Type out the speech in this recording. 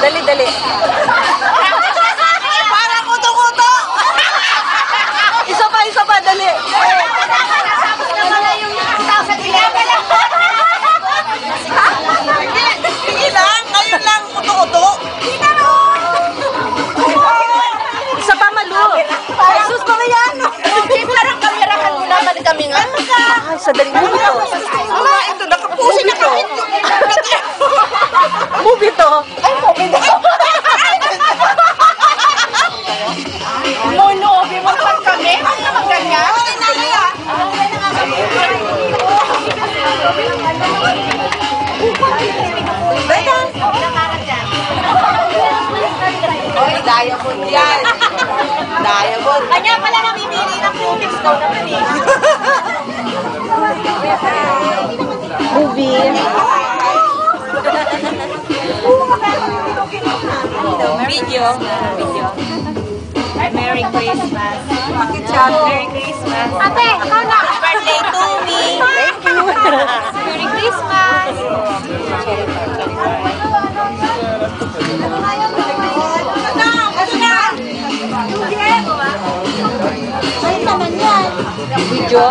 Dali, dali. Parang kuto-kuto! Isa pa, dali. Sige lang, ngayon lang kuto-kuto. Isa pa, Malu. Ay, sus, mga yan. Okay, parang kamerahan mo naman kami nga. Ay, sadali mo ito. Mga ito, nakapusin na kami. Movie to. Ay, movie na. Mono, bimagpag kami. Ano naman ganyan? Okay na kaya. Oy, diamond yan. Diamond. Kanya pala namimili ng cookies daw naman eh. Movie. Video. Merry Christmas. Merry Christmas. Ate, ikaw na. Birthday to me. Thank you. Merry Christmas. Video.